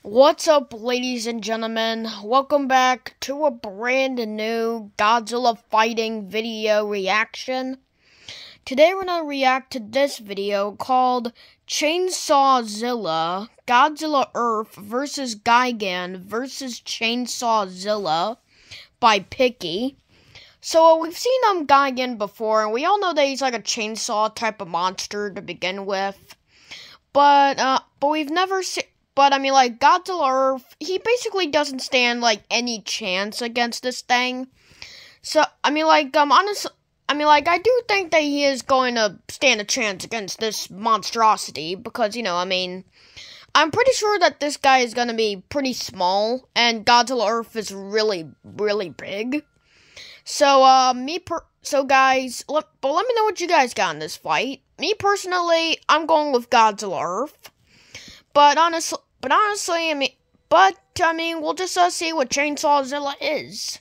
What's up, ladies and gentlemen? Welcome back to a brand new Godzilla fighting video reaction. Today we're going to react to this video called Chainsaw Zilla, Godzilla Earth vs. Gigan vs. Chainsaw Zilla by Picky. So we've seen Gigan before, and we all know that he's like a chainsaw type of monster to begin with. But we've never seen... But, Godzilla Earth, he basically doesn't stand, any chance against this thing. So, honestly, I do think that he is going to stand a chance against this monstrosity. Because, I'm pretty sure that this guy is going to be pretty small. And Godzilla Earth is really, really big. So, guys, let me know what you guys got in this fight. Me, personally, I'm going with Godzilla Earth. But honestly, we'll just see what Chainsaw Zilla is.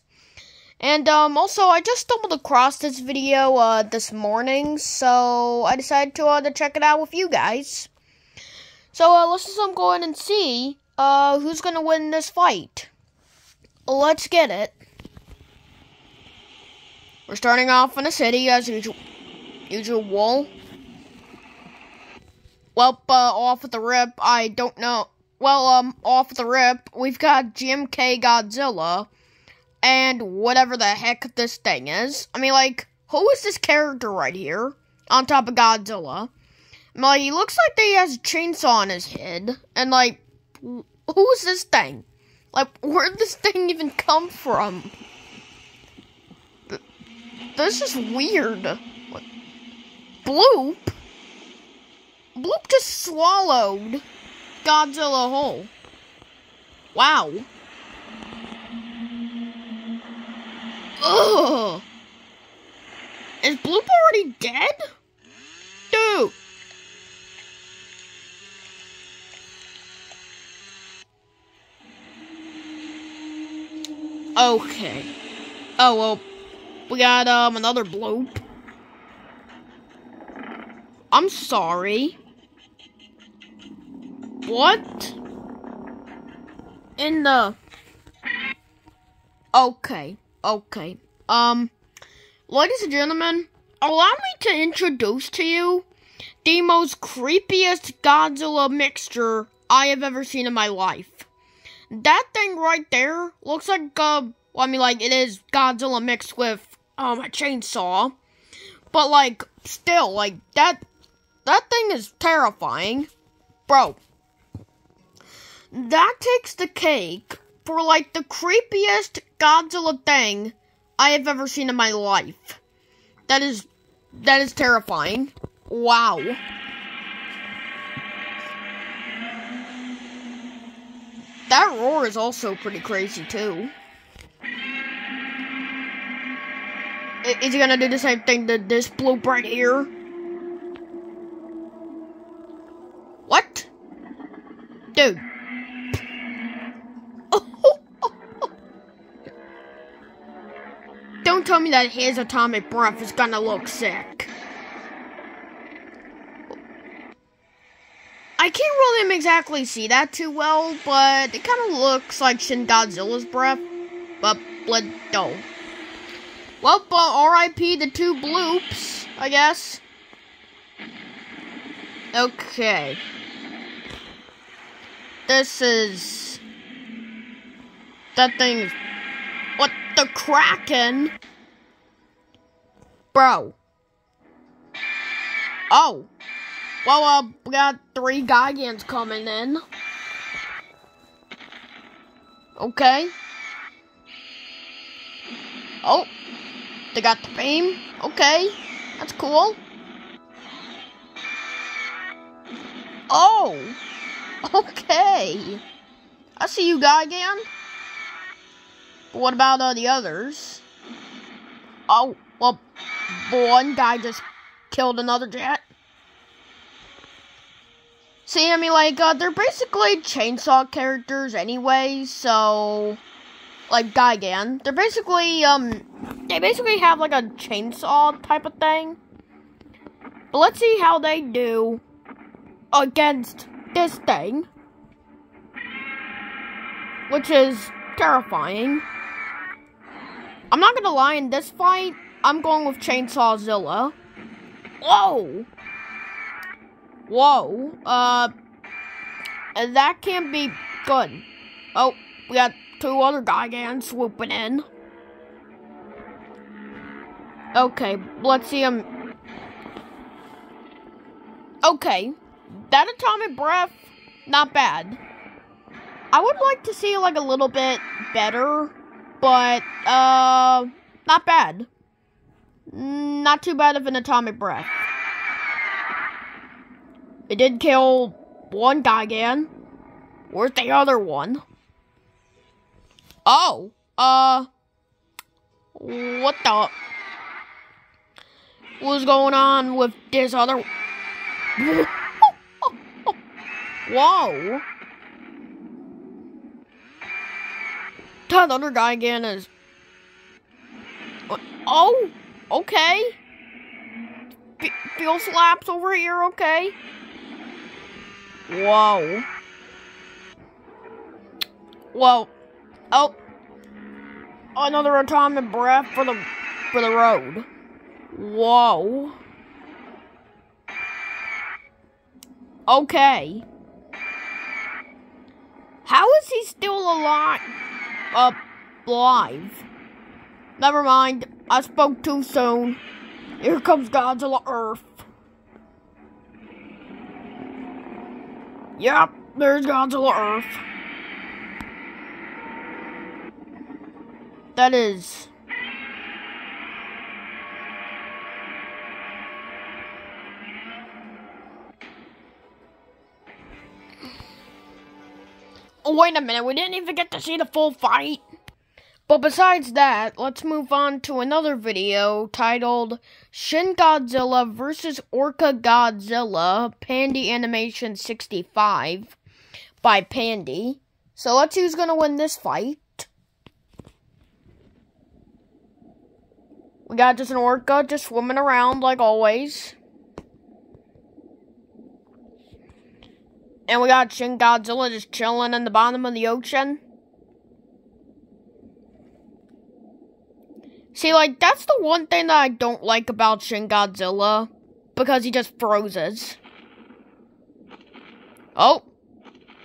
And, also, I just stumbled across this video, this morning, so I decided to check it out with you guys. So, let's just go in and see, who's gonna win this fight. Let's get it. We're starting off in a city, as usual. Well, off at the rip, I don't know. Well, off the rip, we've got GMK Godzilla, and whatever the heck this thing is. Who is this character right here, on top of Godzilla? He looks like that he has a chainsaw on his head, and, who is this thing? Where did this thing even come from? This is weird. What? Bloop? Bloop just swallowed Godzilla whole. Wow. Ugh. Is Bloop already dead? Dude. Okay. Oh, well. We got, another Bloop. I'm sorry. What? In the... Okay. Ladies and gentlemen, allow me to introduce to you the most creepiest Godzilla mixture I have ever seen in my life. That thing right there looks like, it is Godzilla mixed with, a chainsaw. But, still, that thing is terrifying. Bro. That takes the cake for, the creepiest Godzilla thing I have ever seen in my life. That is terrifying. Wow. That roar is also pretty crazy, too. Is he gonna do the same thing to this bloop right here? What? Dude. Don't tell me that his atomic breath is gonna look sick. I can't really exactly see that too well, but it kind of looks like Shin Godzilla's breath. But, no. Well, R.I.P. the two bloops, I guess. Okay. This is... That thing is... What the Kraken? Bro. Oh. Well, we got 3 Gigans coming in. Okay. Oh. They got the beam. Okay. That's cool. Oh. Okay. I see you, Gigan. But what about the others? Oh, well, one guy just killed another jet. See, they're basically chainsaw characters anyway, so... Gigan. They're basically, they basically have, a chainsaw type of thing. But let's see how they do against this thing. which is terrifying. I'm not gonna lie, in this fight, I'm going with Chainsaw Zilla. Whoa! Whoa. That can't be good. Oh, we got two other gigans swooping in. Okay, let's see him. Okay, that atomic breath, not bad. I would like to see it like a little bit better, but, not bad. Not too bad of an atomic breath. It did kill one gigan. Where's the other one? Oh, what the? What's going on with this other? Whoa. That other gigan is... Oh, okay. Feel slaps over here, okay. Whoa. Whoa. Oh. Another atomic breath for the road. Whoa. Okay. How is he still alive? Alive. Never mind. I spoke too soon. Here comes Godzilla Earth. Yep, there's Godzilla Earth. That is... Oh, wait a minute, we didn't even get to see the full fight. But besides that, let's move on to another video titled Shin Godzilla vs. Orca Godzilla, Pandy Animation 65 by Pandy. So let's see who's gonna win this fight. We got just an orca just swimming around like always. And we got Shin Godzilla just chilling in the bottom of the ocean. See, like, that's the one thing that I don't like about Shin Godzilla. Because he just freezes. Oh.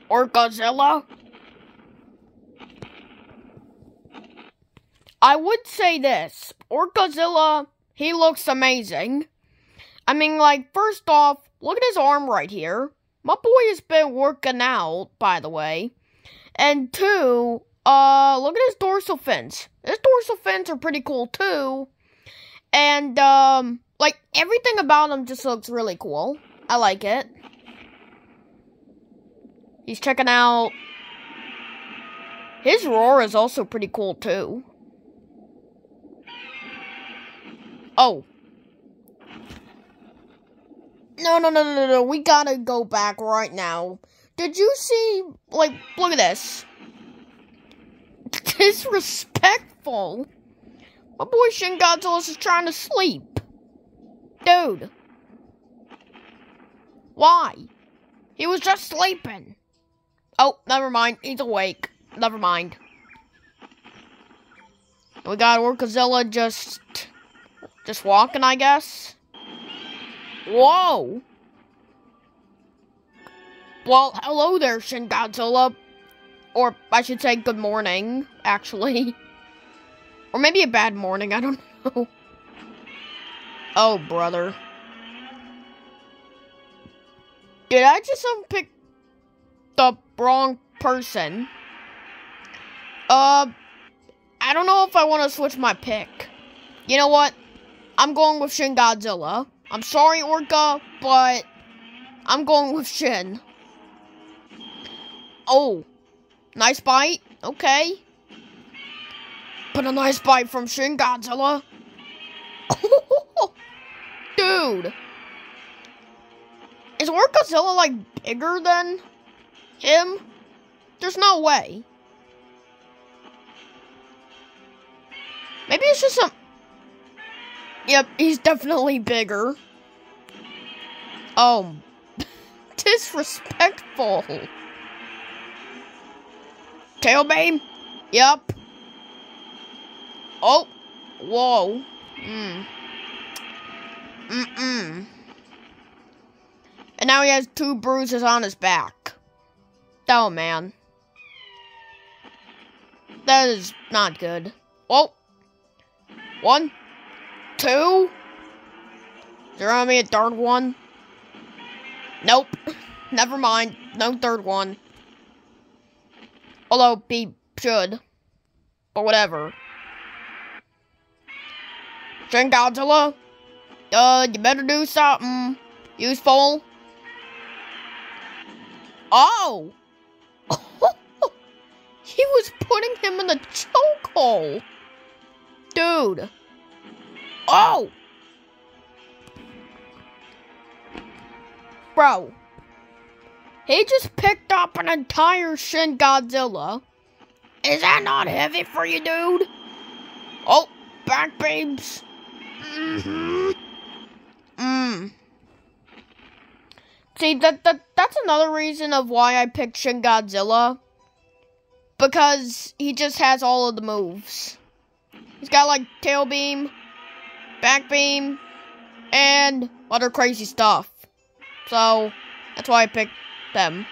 Orcazilla. I would say this. Orcazilla, he looks amazing. I mean, like, first off, look at his arm right here. My boy has been working out, by the way. And two, look at his dorsal fins. His dorsal fins are pretty cool, too. And, like, everything about him just looks really cool. I like it. He's checking out. His roar is also pretty cool, too. Oh. No. We gotta go back right now. Did you see, like, look at this. Disrespectful. My boy Shin Godzilla is trying to sleep. Dude. Why? He was just sleeping. Oh, never mind. He's awake. Never mind. We got Orcazilla just walking, I guess. Whoa. Well, hello there, Shin Godzilla. Or, I should say, good morning, actually. Or maybe a bad morning, I don't know. Oh, brother. Did I just unpick the wrong person? I don't know if I want to switch my pick. You know what? I'm going with Shin Godzilla. I'm sorry, Orca, but I'm going with Shin. Oh. Nice bite, okay. But a nice bite from Shin Godzilla. Dude. Is Orcazilla, like, bigger than him? There's no way. Maybe it's just some... Yep, he's definitely bigger. Oh. Disrespectful. Tail beam? Yep. Oh. Whoa. And now he has 2 bruises on his back. Oh, man. That is not good. Oh. 1, 2. Is there gonna be a third one? Nope. Never mind. No third one. Although, he should. But whatever. Shin Godzilla? You better do something useful. Oh! He was putting him in the chokehold. Dude. Oh! Bro. He just picked up an entire Shin Godzilla. Is that not heavy for you, dude? Oh, back babes. See, that's another reason of why I picked Shin Godzilla. Because he just has all of the moves. He's got, like, tail beam, back beam, and other crazy stuff. So, that's why I picked them.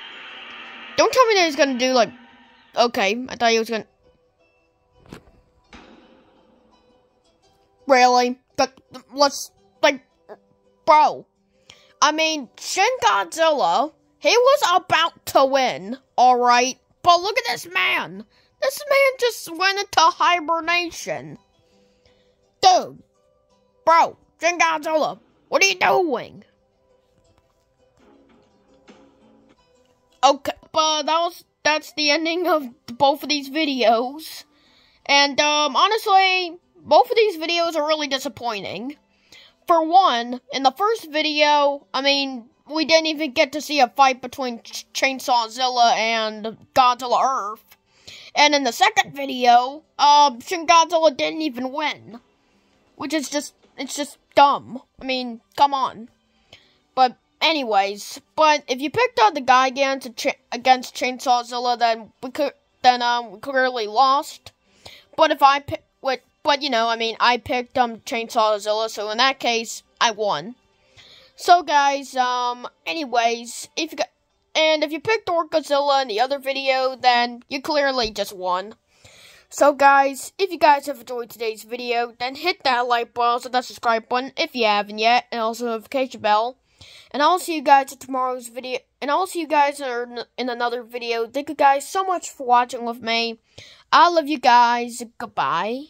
Don't tell me that he's gonna do, like... Okay, I thought he was gonna... Really? But, let's, like... Bro. I mean, Shin Godzilla, he was about to win, alright? But look at this man. This man just went into hibernation. Dude. Bro, Shin Godzilla, what are you doing? Okay, but that's the ending of both of these videos. And, honestly, both of these videos are really disappointing. For one, in the first video, I mean, we didn't even get to see a fight between Chainsaw Zilla and Godzilla Earth. And in the second video, Shin Godzilla didn't even win. Which is just, it's just dumb. I mean, come on. But, anyways, if you picked out the gigan against Chainsaw Zilla, then we clearly lost. But if I you know, I mean, I picked, Chainsaw Zilla, so in that case, I won. So, guys, anyways, if you picked Godzilla in the other video, then you clearly just won. So, guys, if you guys have enjoyed today's video, then hit that like button, also that subscribe button if you haven't yet, and also the notification bell. And I'll see you guys in tomorrow's video, and I'll see you guys in another video. Thank you guys so much for watching with me. I love you guys. Goodbye.